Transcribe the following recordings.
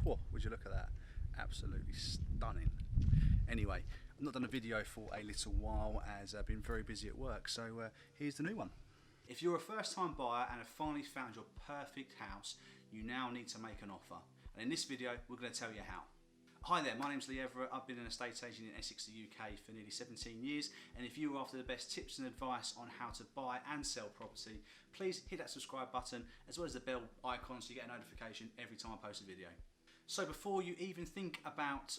Whoa, would you look at that? Absolutely stunning. Anyway, I've not done a video for a little while as I've been very busy at work, so here's the new one. If you're a first time buyer and have finally found your perfect house, you now need to make an offer. And in this video, we're going to tell you how. Hi there, my name's Lee Everett. I've been an estate agent in Essex, the UK for nearly 17 years. And if you're after the best tips and advice on how to buy and sell property, please hit that subscribe button as well as the bell icon so you get a notification every time I post a video. So before you even think about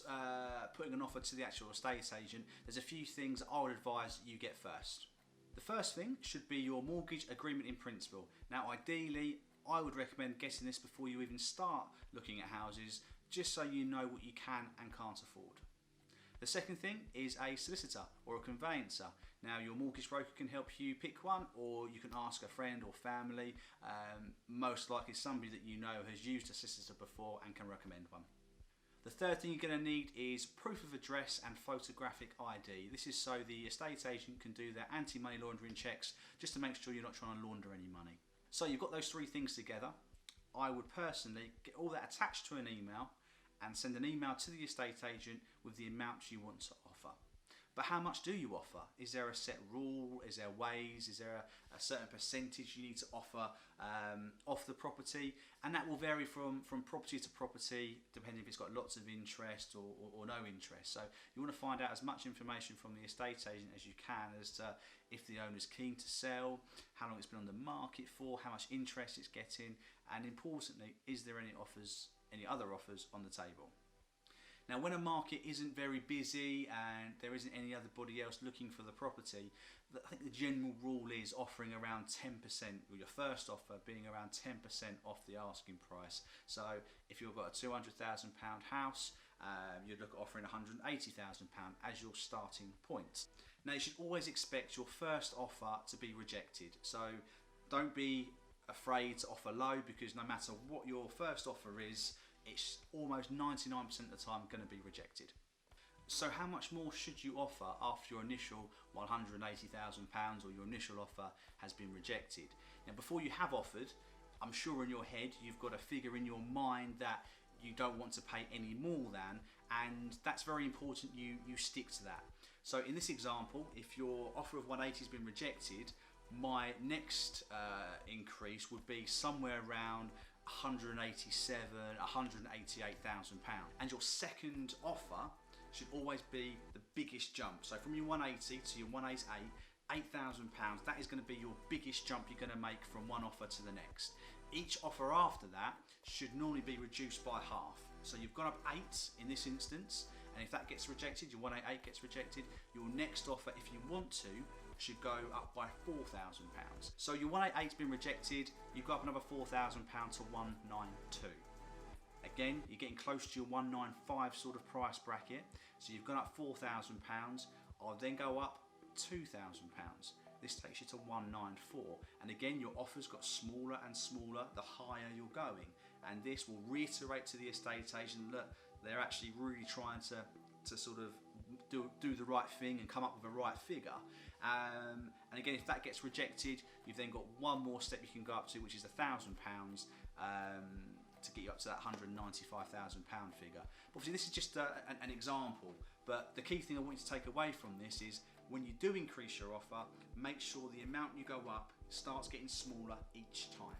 putting an offer to the actual estate agent, there's a few things I would advise you get first. The first thing should be your mortgage agreement in principle. Now ideally, I would recommend getting this before you even start looking at houses, just so you know what you can and can't afford. The second thing is a solicitor or a conveyancer. Now your mortgage broker can help you pick one, or you can ask a friend or family, most likely somebody that you know has used a solicitor before and can recommend one. The third thing you're going to need is proof of address and photographic ID. This is so the estate agent can do their anti-money laundering checks just to make sure you're not trying to launder any money. So you've got those three things together. I would personally get all that attached to an email and send an email to the estate agent with the amount you want to offer. But how much do you offer? Is there a set rule? Is there ways? Is there a certain percentage you need to offer off the property? And that will vary from property to property, depending if it's got lots of interest or no interest. So you want to find out as much information from the estate agent as you can as to if the owner's keen to sell, how long it's been on the market for, how much interest it's getting, and importantly, is there any other offers on the table? Now when a market isn't very busy and there isn't anybody else looking for the property, I think the general rule is offering around 10%, or your first offer being around 10% off the asking price. So if you've got a £200,000 house, you'd look at offering £180,000 as your starting point. Now you should always expect your first offer to be rejected. So don't be afraid to offer low, because no matter what your first offer is, it's almost 99% of the time going to be rejected. So how much more should you offer after your initial £180,000 or your initial offer has been rejected? Now before you have offered, I'm sure in your head you've got a figure in your mind that you don't want to pay any more than, and that's very important you stick to that. So in this example, if your offer of 180 has been rejected, my next increase would be somewhere around 187, 188,000 pounds, and your second offer should always be the biggest jump. So from your 180 to your 188, £8,000, that is going to be your biggest jump you're going to make from one offer to the next. Each offer after that should normally be reduced by half. So you've gone up 8 in this instance, and if that gets rejected, your 188 gets rejected, your next offer, if you want to, should go up by £4,000. So your 188's been rejected, you go up another £4,000 to 192. Again, you're getting close to your 195 sort of price bracket. So you've gone up £4,000. I'll then go up £2,000. This takes you to 194. And again, your offer's got smaller and smaller the higher you're going. And this will reiterate to the estate agent that they're actually really trying to sort of do the right thing and come up with a right figure. And again, if that gets rejected, you've then got one more step you can go up to, which is £1,000 to get you up to that £195,000 figure. But obviously this is just an example, but the key thing I want you to take away from this is when you do increase your offer, make sure the amount you go up starts getting smaller each time.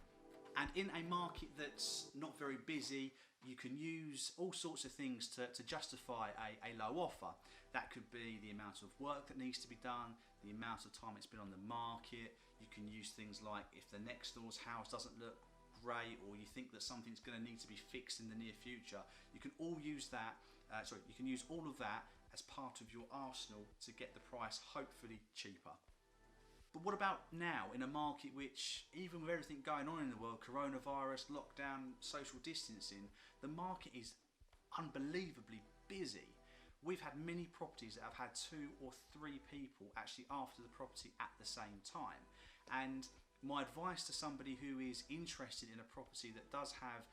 And in a market that's not very busy, you can use all sorts of things to justify a low offer. That could be the amount of work that needs to be done, the amount of time it's been on the market. You can use things like if the next door's house doesn't look great, or you think that something's going to need to be fixed in the near future. You can all use that. You can use all of that as part of your arsenal to get the price hopefully cheaper. But what about now in a market which, even with everything going on in the world, coronavirus, lockdown, social distancing, the market is unbelievably busy. We've had many properties that have had 2 or 3 people actually after the property at the same time. And my advice to somebody who is interested in a property that does have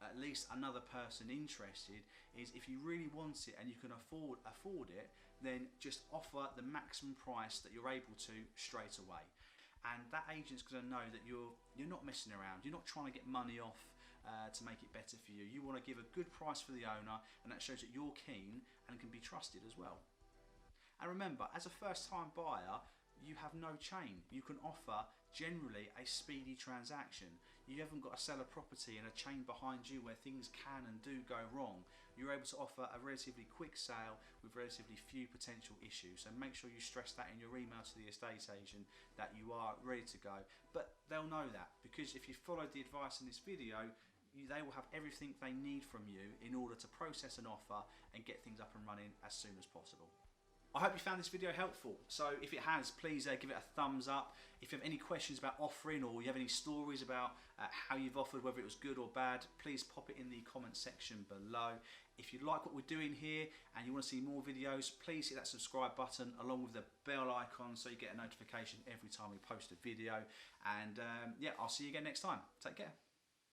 at least another person interested is, if you really want it and you can afford it, then just offer the maximum price that you're able to straight away. And that agent's going to know that you're not messing around, you're not trying to get money off to make it better for you. You want to give a good price for the owner, and that shows that you're keen and can be trusted as well. And remember, as a first-time buyer, you have no chain. You can offer generally a speedy transaction. You haven't got to sell a property and a chain behind you where things can and do go wrong. You're able to offer a relatively quick sale with relatively few potential issues. So make sure you stress that in your email to the estate agent that you are ready to go. But they'll know that, because if you followed the advice in this video, they will have everything they need from you in order to process an offer and get things up and running as soon as possible. I hope you found this video helpful. So if it has, please give it a thumbs up. If you have any questions about offering, or you have any stories about how you've offered, whether it was good or bad, please pop it in the comment section below. If you like what we're doing here and you want to see more videos, please hit that subscribe button along with the bell icon so you get a notification every time we post a video. And yeah, I'll see you again next time. Take care.